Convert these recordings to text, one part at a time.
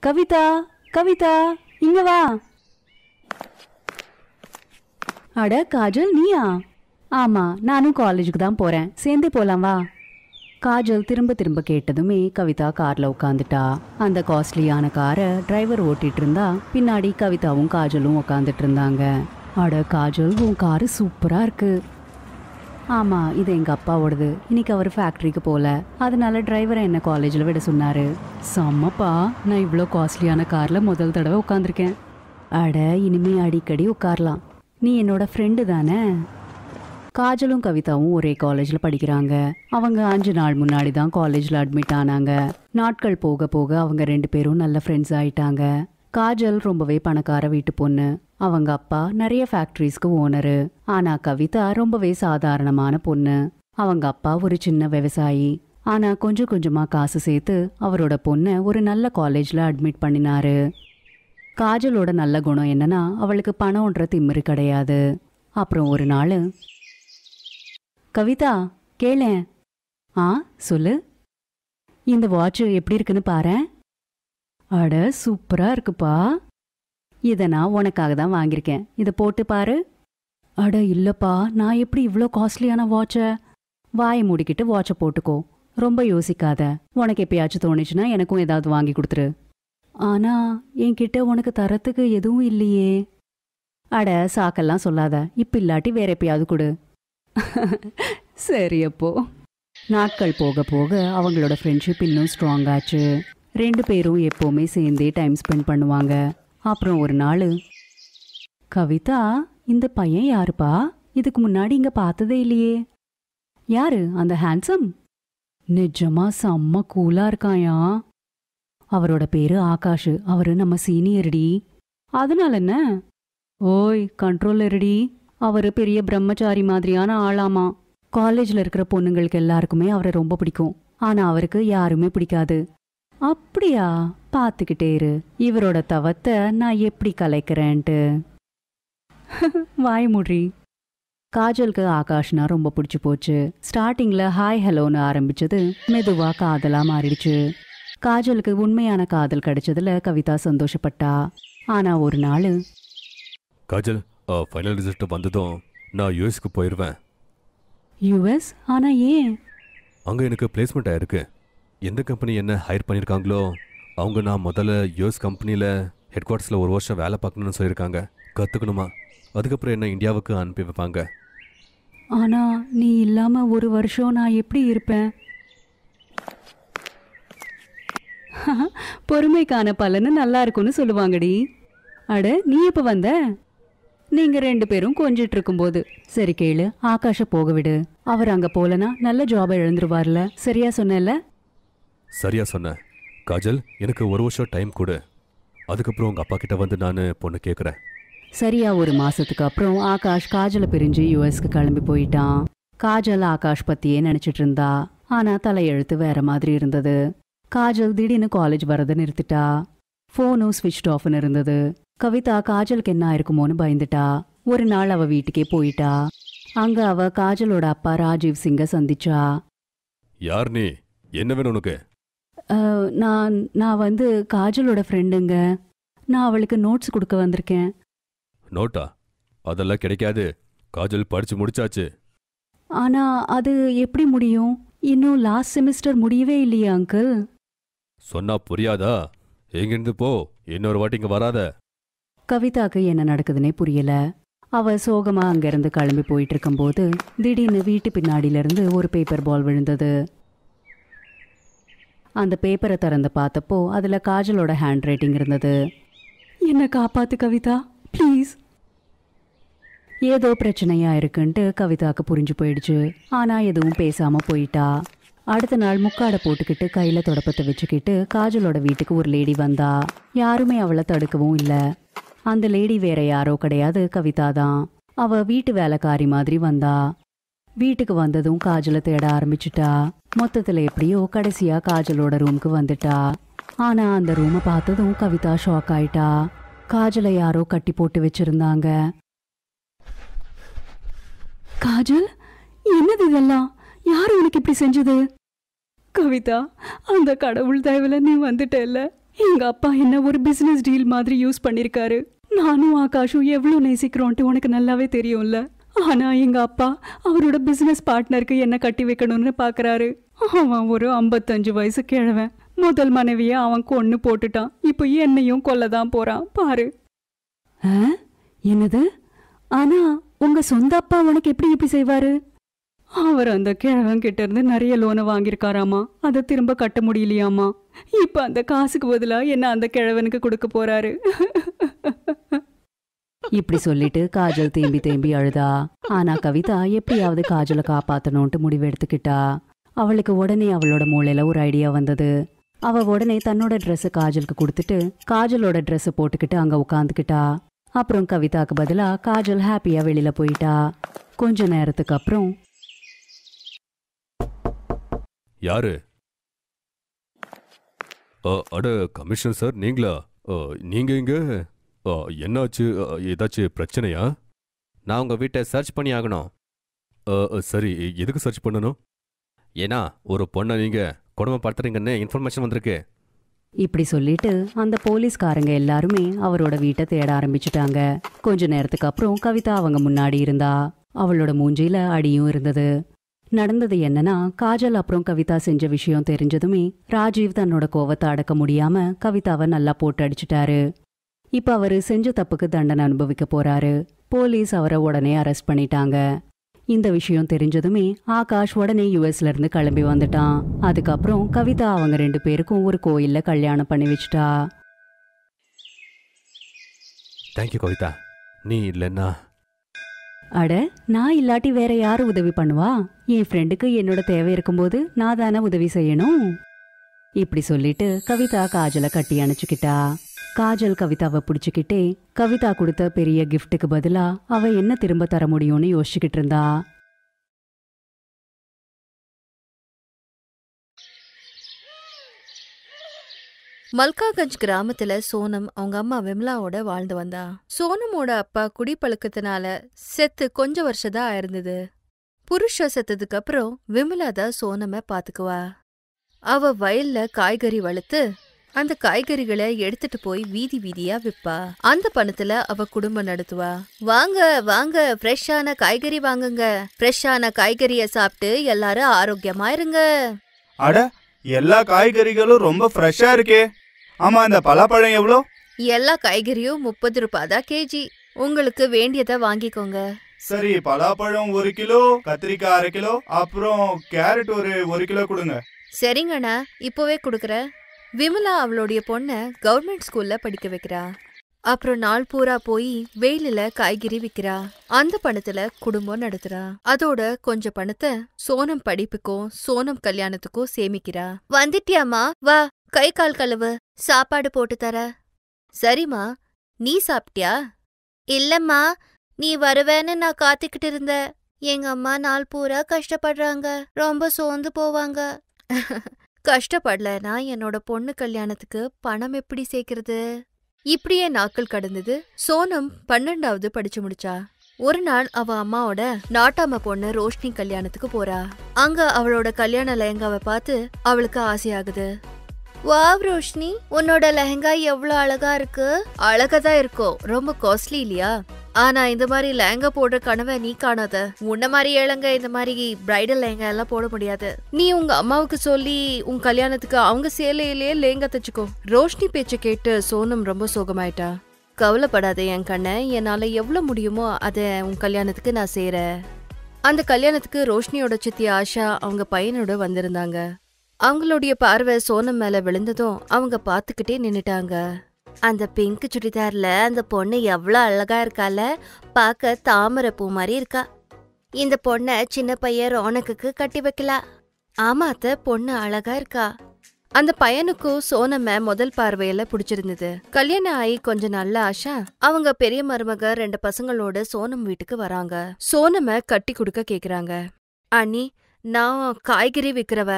கவிதா, கவிதா, இங்க வா. அட காஜல், நீயா? ஆமா, நானும் காலேஜுக்கு தான் போறேன், சேர்ந்தே போலாம் வா. காஜல் திரும்ப திரும்ப கேட்டதுமே கவிதா கார்ல உட்காந்துட்டா. அந்த காஸ்ட்லியான காரை டிரைவர் ஓட்டிட்டு இருந்தா. பின்னாடி கவிதாவும் காஜலும் உட்காந்துட்டு இருந்தாங்க. அட காஜல், உன் காரு சூப்பரா இருக்கு. ஆமா, இது எங்க அப்பாவோடது. இன்னைக்கு அவர் ஃபேக்டரிக்கு போல, அதனால டிரைவரை என்ன காலேஜில் விட சொன்னாரு. செம்மப்பா, நான் இவ்வளோ காஸ்ட்லியான கார்ல முதல் தடவை உட்காந்துருக்கேன். அட, இனிமே அடிக்கடி உட்காரலாம். நீ என்னோட ஃப்ரெண்டு தானே? காஜலும் கவிதாவும் ஒரே காலேஜில் படிக்கிறாங்க. அவங்க 5 நாள் முன்னாடி தான் காலேஜில் அட்மிட் ஆனாங்க. நாட்கள் போக போக அவங்க 2 பேரும் நல்ல ஃப்ரெண்ட்ஸ் ஆயிட்டாங்க. காஜல் ரொம்பவே பணக்கார வீட்டு பொண்ணு. அவங்க அப்பா நிறைய ஃபேக்டரிஸ்க்கு ஓனரு. ஆனா கவிதா ரொம்பவே சாதாரணமான பொண்ணு. அவங்க அப்பா ஒரு சின்ன விவசாயி. ஆனா கொஞ்சம் கொஞ்சமா காசு சேர்த்து அவரோட பொண்ணை ஒரு நல்ல காலேஜ்ல அட்மிட் பண்ணினாரு. காஜலோட நல்ல குணம் என்னன்னா, அவளுக்கு பணம்ன்ற திமிரு கிடையாது. அப்புறம் ஒரு நாள், கவிதா கேளேன். ஆ சொல்லு. இந்த வாட்ச் எப்படி இருக்குன்னு பாரேன். அட சூப்பரா இருக்குப்பா. இதை நான் உனக்காக தான் வாங்கியிருக்கேன். இதை போட்டு பாரு. அட இல்லப்பா, நான் எப்படி இவ்வளோ காஸ்ட்லியான வாட்சை? வாயை மூடிக்கிட்டு வாட்சை போட்டுக்கோ. ரொம்ப யோசிக்காத. உனக்கு எப்பயாச்சும் தோணுச்சுன்னா எனக்கும் ஏதாவது வாங்கி கொடுத்துரு. ஆனா என்கிட்ட உனக்கு தரத்துக்கு எதுவும் இல்லையே. அட சாக்கெல்லாம் சொல்லாத. இப்ப இல்லாட்டி வேற எப்பயாவது கொடு. சரி அப்போ. நாட்கள் போக போக அவங்களோட ஃப்ரெண்ட்ஷிப் இன்னும் ஸ்ட்ராங் ஆச்சு. 2 பேரும் எப்போவுமே சேர்ந்தே டைம் ஸ்பெண்ட் பண்ணுவாங்க. அப்புறம் ஒரு நாள், கவிதா, இந்த பையன் யாருப்பா? இதுக்கு முன்னாடி இங்க பார்த்ததே இல்லையே. யாரு அந்த ஹேண்ட்ஸம்? நிஜமா செம்ம கூலா இருக்காயா. அவரோட பேரு ஆகாஷ். அவரு நம்ம சீனியர்டி. அதனால என்ன? ஓய் கண்ட்ரோல் இருடி. அவரு பெரிய பிரம்மச்சாரி மாதிரியான ஆளாமா. காலேஜ்ல இருக்கிற பொண்ணுங்களுக்கு எல்லாருக்குமே அவரை ரொம்ப பிடிக்கும். ஆனா அவருக்கு யாருமே பிடிக்காது. அப்படியா? பார்த்துக்கிட்டே இரு, இவரோட தவத்தை நான் எப்படி கலைக்கிறேன்ட்டு. வாய் மூடி. காஜலுக்கு ஆகாஷ்னா ரொம்ப பிடிச்சி போச்சு. ஸ்டார்டிங்ல ஹாய் ஹலோன்னு ஆரம்பிச்சது மெதுவா காதலா மாறிடுச்சு. காஜலுக்கு உண்மையான காதல் கிடைச்சதுல கவிதா சந்தோஷப்பட்டா. ஆனா ஒரு நாள், காஜல், ஃபைனல் ரிசல்ட் வந்ததும் நான் யூஎஸ்க்கு போயிடுவேன். யூஎஸ்? ஆனா ஏன்? அங்கே எனக்கு பிளேஸ்மெண்ட் ஆயிருக்கு. எந்த கம்பெனி என்ன ஹையர் பண்ணியிருக்காங்களோ அவங்க நான் முதல்ல யூஎஸ் கம்பெனியில் ஹெட் குவார்ட்டர்ஸில் 1 வருஷம் வேலை பார்க்கணும்னு சொல்லியிருக்காங்க. கற்றுக்கணுமா? அதுக்கப்புறம் என்ன இந்தியாவுக்கு அனுப்பி வைப்பாங்க. ஆனா நீ இல்லாம 1 வருஷம் நான் எப்படி இருப்பேன்? பொறுமைக்கான பலன்னு நல்லா இருக்கும்னு சொல்லுவாங்கடி. அட நீ எப்ப வந்த? நீங்க 2 பேரும் கொஞ்சிட்டு இருக்கும்போது. சரி கேளு, ஆகாஷ போக விடு. அவர் அங்க போலனா நல்ல ஜாபை இழந்துருவார்ல. சரியா சொன்னல? சரியா சொன்ன. காஜல், எனக்கு 1 வருஷம் டைம் கொடு. அதுக்கப்புறம் உங்கள் அப்பா கிட்ட வந்து நான் பொண்ணு கேட்குறேன். சரியா 1 மாசத்துக்கு அப்புறம் ஆகாஷ் காஜலை பிரிஞ்சு யூஎஸ்க்கு கிளம்பி போயிட்டான். காஜல் ஆகாஷ் பத்தியே நினைச்சிட்டு இருந்தா. ஆனா தலையெழுத்து வேற மாதிரி இருந்தது. காஜல் திடீர்னு காலேஜ் வரதை நிறுத்திட்டா. ஃபோனும் ஸ்விட்ச் ஆஃப்னு இருந்தது. கவிதா காஜலுக்கு என்ன இருக்குமோன்னு பயந்துட்டா. ஒரு நாள் அவ வீட்டுக்கே போயிட்டா. அங்க அவ காஜலோட அப்பா ராஜீவ் சிங்க சந்திச்சா. யார் நீ? என்ன வேணும் உனக்கு? நான் வந்து காஜலோட ஃப்ரெண்டுங்க. நான் அவளுக்கு நோட்ஸ் கொடுக்க வந்திருக்கேன். நோட்டா? அதெல்லாம் கிடைக்காது. காஜல் படிச்சு முடிச்சாச்சு. ஆனா அது எப்படி முடியும்? இன்னும் லாஸ்ட் செமிஸ்டர் முடியவே இல்லையா அங்கிள்? சொன்னா புரியாதா? எங்கிருந்து போ, இன்னொரு வாட்டி இங்க வராத. கவிதாக்கு என்ன நடக்குதுன்னே புரியல. அவ சோகமா அங்கிருந்து கிளம்பி போயிட்டு இருக்கும்போது திடீர்னு வீட்டு பின்னாடியில இருந்து ஒரு பேப்பர் பால் விழுந்தது. அந்த பேப்பரை திறந்து பார்த்தப்போ அதுல காஜலோட ஹேண்ட் ரைட்டிங் இருந்தது. என்ன காப்பாத்து கவிதா, ப்ளீஸ். ஏதோ பிரச்சனையா இருக்குன்ட்டு கவிதாக்கு புரிஞ்சு போயிடுச்சு. ஆனா எதுவும் பேசாம போயிட்டா. அடுத்த நாள் முக்காடை போட்டுக்கிட்டு கையில தொடப்பத்தை வச்சுக்கிட்டு காஜலோட வீட்டுக்கு ஒரு லேடி வந்தா. யாருமே அவளை தடுக்கவும் இல்ல. அந்த லேடி வேற யாரோ கிடையாது, கவிதா தான். அவ வீட்டு வேலைக்காரி மாதிரி வந்தா. வீட்டுக்கு வந்ததும் காஜலை தேட ஆரம்பிச்சுட்டா. மொத்தத்துல எப்படியோ கடைசியா காஜலோட ரூமுக்கு வந்துட்டா. ஆனா அந்த ரூமை பார்த்ததும் கவிதா ஷாக் ஆயிட்டா. காஜலை யாரோ கட்டி போட்டு வச்சிருந்தாங்க. காஜல், என்னது இதெல்லாம்? யாரு உனக்கு இப்படி செஞ்சது? கவிதா, அந்த கடவுள் தயவுல நீ வந்துட்டல்ல, எங்க அப்பா என்ன ஒரு பிசினஸ் டீல் மாதிரி யூஸ் பண்ணிருக்காரு. நானும் ஆகாஷும் எவ்வளவு நேசிக்கிறோன்ட்டு உனக்கு நல்லாவே தெரியும்ல. ஆனா எங்க அப்பா அவரோட பிசினஸ் பார்ட்னருக்கு என்ன கட்டி வைக்கணும்னு பாக்குறாரு. அவன் ஒரு 55 வயசு கிழவன். முதல் மனைவிய அவன் கொன்னு போட்டுட்டான். இப்போ என்னையும் கொல்லதான் போறான் பாரு. என்னது? ஆனா உங்க சொந்த அப்பா உனக்கு எப்படி இப்படி செய்வாரு? அவர் அந்த கிழவன் கிட்ட இருந்து நிறைய லோனை வாங்கியிருக்காராமா. அதை திரும்ப கட்ட முடியலையாமா. இப்ப அந்த காசுக்கு பதிலா என்ன அந்த கிழவனுக்கு கொடுக்க போறாரு. இப்படி சொல்லிட்டு காஜல் தேம்பி தேம்பி அழுதா. ஆனா கவிதா எப்படியாவது காஜலை காப்பாத்தணும்ட்டு முடிவு எடுத்துக்கிட்டா. அவளுக்கு உடனே அவளோட மூளையில ஒரு ஐடியா வந்தது. அவ உடனே தன்னோட ட்ரெஸ் காஜலுக்கு கொடுத்துட்டு காஜலோட ட்ரெஸ் போட்டுக்கிட்டு அங்க உட்காந்துக்கிட்டா. அப்புறம் கவிதாக்கு பதிலா காஜல் ஹாப்பியா வெளியில போயிட்டா. கொஞ்ச நேரத்துக்கு அப்புறம், யாரு? அட கமிஷனர் சார், நீங்களா? நீங்க இங்க என்னாச்சு? ஏதாச்சும் பிரச்சனையா? நான் உங்க வீட்டை சர்ச் பண்ணி ஆகணும். சரி, எதுக்கு சர்ச் பண்ணணும்? ஏன்னா ஒரு பொண்ணை நீங்க கொடுமைப்படுத்துறீங்கன்னு இன்ஃபர்மேஷன் வந்திருக்கு. இப்படி சொல்லிட்டு அந்த போலீஸ்காரங்க எல்லாருமே அவரோட வீட்டை தேட ஆரம்பிச்சுட்டாங்க. கொஞ்ச நேரத்துக்கு அப்புறம் கவிதா அவங்க முன்னாடி இருந்தா. அவளோட மூஞ்சியில அடியும் இருந்தது. நடந்தது என்னன்னா, காஜல் அப்புறம் கவிதா செஞ்ச விஷயம் தெரிஞ்சதுமே ராஜீவ் தன்னோட கோவத்தை அடக்க முடியாம கவிதாவை நல்லா போட்டு அடிச்சுட்டாரு. இப்ப அவரு செஞ்ச தப்புக்கு தண்டனை அனுபவிக்க போறாரு. போலீஸ் அவரை உடனே அரெஸ்ட் பண்ணிட்டாங்க. இந்த விஷயம் தெரிஞ்சதுமே ஆகாஷ் உடனே யுஎஸ்ல இருந்து கிளம்பி வந்துட்டான். அதுக்கப்புறம் கவிதா அவங்க 2 பேருக்கும் ஒரு கோயில்ல கல்யாணம் பண்ணி வச்சுட்டா. தேங்க்யூ கவிதா, நீ இல்லைன்னா. அட, நான் இல்லாட்டி வேற யாரு உதவி பண்ணுவா? என் ஃப்ரெண்டுக்கு என்னோட தேவை இருக்கும்போது நான் தானே உதவி செய்யணும். இப்படி சொல்லிட்டு கவிதா காஜலை கட்டி அணைச்சுக்கிட்டா. காஜல் கவிதாவை பிடிச்சுக்கிட்டே கவிதா கொடுத்த பெரிய கிஃப்ட்டுக்கு பதிலா அவ என்ன திரும்ப தர முடியும்னு யோசிச்சுக்கிட்டு இருந்தா. மல்காகஞ்ச் கிராமத்துல சோனம் அவங்க அம்மா விமலாவோட வாழ்ந்து வந்தா. சோனமோட அப்பா குடிப்பழக்கத்தினால செத்து கொஞ்ச வருஷதான் ஆயிருந்தது. புருஷ செத்ததுக்கு அப்புறம் விமலா தான் சோனம பாத்துக்குவா. அவ வயல்ல காய்கறி வளர்த்து அந்த காய்கறிகளை எடுத்துட்டு போய் வீதி வீதியா விப்பா. அந்த பணத்துல அவ குடும்பம் நடத்துவா. வாங்க வாங்க, ஃப்ரெஷ்ஷான காய்கறி வாங்குங்க. ஃப்ரெஷ்ஷான காய்கறிய சாப்பிட்டு எல்லாரும் ஆரோக்கியமா இருங்க. அட, எல்லா காய்கறிகளும் ரொம்ப ஃப்ரெஷ்ஷா இருக்கே. ஆமா, இந்த பலாப்பழம் எவ்வளோ? எல்லா காய்கறியும் 30 ரூபாய் தான் கேஜி. உங்களுக்கு வேண்டியதை வாங்கிக்கோங்க. சரி, பலாப்பழம் 1 கிலோ, கத்திரிக்காய் 1/2 கிலோ, அப்புறம் கேரட் ஒரு 1 கிலோ கொடுங்க. சரிங்கண்ணா, இப்போவே கொடுக்குற. விமலா அவளுடைய பொண்ண கவர்மெண்ட் ஸ்கூல்ல படிக்க வைக்கிறா. அப்புறம் நாள் பூரா போய் வெயிலில காய்கறி விக்கிறா. அந்த பணத்துல குடும்பம் நடத்துறா. அதோட கொஞ்ச பணத்தை சோனம் படிப்புக்கும் சோனம் கல்யாணத்துக்கும் சேமிக்கிறா. வந்துட்டியாமா? வா, கை கால் கழுவு, சாப்பாடு போட்டு தர. சரிம்மா, நீ சாப்பிட்டியா? இல்லம்மா, நீ வருவேன்னு நான் காத்துக்கிட்டு இருந்த. எங்க அம்மா நாள் பூரா கஷ்டப்படுறாங்க, ரொம்ப சோர்ந்து போவாங்க. கஷ்டப்படலனா என்னோட பொண்ணு கல்யாணத்துக்கு பணம் எப்படி சேர்க்கறது? இப்படியே நாட்கள் கடந்தது. சோனம் 12வது படிச்சு முடிச்சா. ஒரு நாள் அவ அம்மாவோட நாட்டாம பொண்ணு ரோஷினி கல்யாணத்துக்கு போறா. அங்க அவளோட கல்யாண லெஹங்காவை பார்த்து அவளுக்கு ஆசையாகுது. வாவ் ரோஷினி, உன்னோட லெஹங்கா எவ்வளவு அழகா இருக்கு. அழகாதான் இருக்கும், ரொம்ப காஸ்ட்லி இல்லையா? ஆனா இந்த மாதிரி லெஹங்கா போடுற கனவை நீ காணாத. உன்ன மாதிரி ஏழங்க இந்த மாதிரி பிரைடல் லெஹங்கா எல்லாம் போட முடியாது. நீ உங்க அம்மாவுக்கு சொல்லி உன் கல்யாணத்துக்கு அவங்க சேலையிலேயே லெஹங்கா தச்சுக்கோ. ரோஷினி பேச்ச கேட்டு சோனம் ரொம்ப சோகமாயிட்டா. கவலைப்படாத என் கண்ண, என்னால எவ்வளவு முடியுமோ அத உன் கல்யாணத்துக்கு நான் செய்யறேன். அந்த கல்யாணத்துக்கு ரோஷினியோட சித்தி ஆஷா அவங்க பையனோட வந்திருந்தாங்க. அவங்களுடைய பார்வை சோனம் மேல விழுந்ததும் அவங்க பாத்துக்கிட்டே நின்னுட்டாங்க. அந்த பிங்க் சுடிதார்ல அந்த பொண்ணு எவ்வளவு அழகா இருக்கால, பாக்க தாமரை பூ மாதிரி இருக்கா. இந்த பொண்ண சின்ன பையன் ரோனக்குக்கு கட்டி வைக்கலாம். ஆமா அத்த, பொண்ணு அழகா இருக்கா. அந்த பையனுக்கும் சோனம முதல் பார்வையில பிடிச்சிருந்தது. கல்யாணம் ஆகி கொஞ்ச நாள்ல ஆஷா அவங்க பெரிய மருமக 2 பசங்களோட சோனம் வீட்டுக்கு வராங்க. சோனம கட்டி கொடுக்க கேக்குறாங்க. அண்ணி, நான் காய்கறி விக்கிறவ.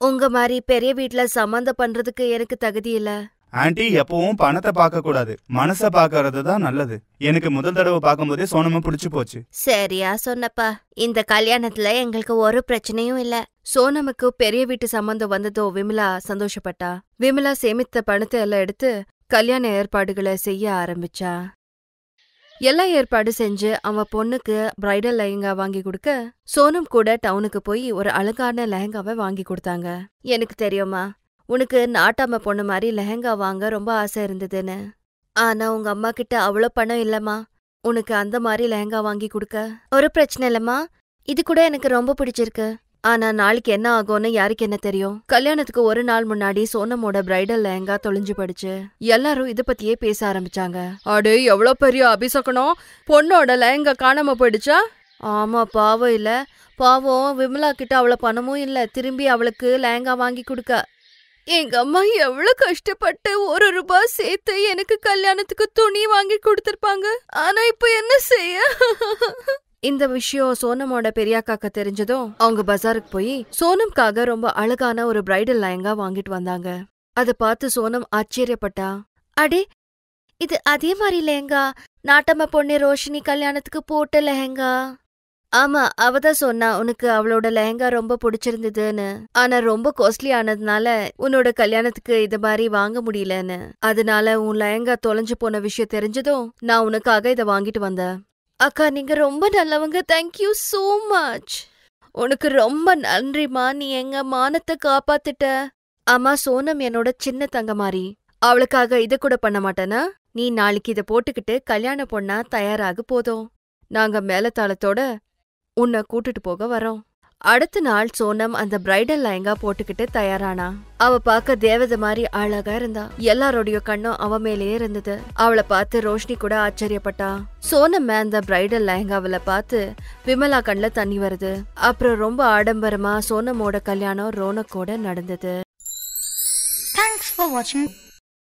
உங்க மாதிரி பெரிய வீட்டுல சம்மந்தம் பண்றதுக்கு எனக்கு தகுதி இல்ல. ஆன்ட்டி எப்பவும் பணத்தை பார்க்க கூடாது, மனசை பார்க்கறது தான் நல்லது. எனக்கு முதல் தடவை பார்க்கும்போதே சோனமை பிடிச்சு போச்சு. சரியா சொன்னப்பா. இந்த கல்யாணத்துல எங்களுக்கு ஒரு பிரச்சனையும் இல்ல. சோனமுக்கு பெரிய வீட்டு சம்பந்தம் வந்ததோ விமலா சந்தோஷப்பட்டா. விமலா சேமித்த பணத்தை எல்லாம் எடுத்து கல்யாண ஏற்பாடுகளை செய்ய ஆரம்பிச்சா. எல்லா ஏற்பாடு செஞ்சு அவன் பொண்ணுக்கு பிரைடல் லெஹங்கா வாங்கி கொடுக்க சோனம் கூட டவுனுக்கு போய் ஒரு அழகான லெஹங்காவை வாங்கி கொடுத்தாங்க. எனக்கு தெரியுமா, உனக்கு நாட்டாம பொண்ணு மாதிரி லெஹங்கா வாங்க ரொம்ப ஆசை இருந்ததுன்னு. ஆனா உங்க அம்மா கிட்ட அவ்வளோ பணம் இல்லம்மா உனக்கு அந்த மாதிரி லெஹங்கா வாங்கி கொடுக்க. ஒரு பிரச்சனை இல்லம்மா, இது கூட எனக்கு ரொம்ப பிடிச்சிருக்கு. ஆனா நாளைக்கு என்ன ஆகும்னு யாருக்கு என்ன தெரியும். கல்யாணத்துக்கு ஒரு நாள் முன்னாடி சோனமோட பிரைடல் லெஹங்கா தொலைஞ்சு போயிடுச்சு. எல்லாரும் இத பத்தியே பேச ஆரம்பிச்சாங்க. அடே எவ்வளவு பெரிய அபிஷேகனம், பொண்ணோட லெஹங்கா காணாம போயிடுச்சா? ஆமா பாவம் இல்ல, பாவம் விமலா கிட்ட அவ்வளவு பணமும் இல்ல திரும்பி அவளுக்கு லெஹங்கா வாங்கி கொடுக்க. எங்க அம்மா எவ்வளவு கஷ்டப்பட்டு ₹1 சேர்த்து எனக்கு கல்யாணத்துக்கு துணி வாங்கி கொடுத்திருப்பாங்க. ஆனா இப்ப என்ன செய்ய? இந்த விஷயம் சோனமோட பெரியாக்காக்க தெரிஞ்சதும் அவங்க பஜாருக்கு போய் சோனம்காக ரொம்ப அழகான ஒரு பிரைடல் லெஹங்கா வாங்கிட்டு வந்தாங்க. அத பார்த்து சோனம் ஆச்சரியப்பட்டா. அடே, இது அதே மாதிரி லெஹங்கா நாட்டம்மா பொண்ணு ரோஷினி கல்யாணத்துக்கு போட்ட லெஹங்கா. ஆமா, அவதான் சொன்னா உனக்கு அவளோட லெஹங்கா ரொம்ப பிடிச்சிருந்ததுன்னு. ஆனா ரொம்ப காஸ்ட்லி ஆனதுனால உன்னோட கல்யாணத்துக்கு இது மாதிரி வாங்க முடியலன்னு. அதனால உன் லெஹங்கா தொலைஞ்சு போன விஷயம் தெரிஞ்சதும் நான் உனக்காக இதை வாங்கிட்டு வந்தேன். அக்கா, நீங்க ரொம்ப நல்லவங்க. Thank you so much. உனக்கு ரொம்ப நன்றிமா, நீ எங்க மானத்தை காப்பாத்திட்ட. அம்மா, சோனம் என்னோட சின்ன தங்க மாதிரி, அவளுக்காக இத கூட பண்ண மாட்டேனா? நீ நாளைக்கு இத போட்டுக்கிட்டு கல்யாண பொண்ணா தயாராக போதும். நாங்க மேலத்தாளத்தோட உன்னை கூட்டிட்டு போக வரோம். அடுத்த நாள் சோனம் அந்த பிரைடல் லெஹங்கா போட்டுக்கிட்டு தயாரானா. அவ பார்க்க தேவதை மாதிரி அழகா இருந்தா. எல்லாரோடைய கண்ணும் அவ மேலேயே இருந்தது. அவளை பார்த்து ரோஷினி கூட ஆச்சரியப்பட்டா. சோனம் அந்த பிரைடல் லெஹங்காவில பார்த்து விமலா கண்ல தண்ணி வருது. அப்புறம் ரொம்ப ஆடம்பரமா சோனமோட கல்யாணம் ரோனக்கோட நடந்தது. Thanks for watching.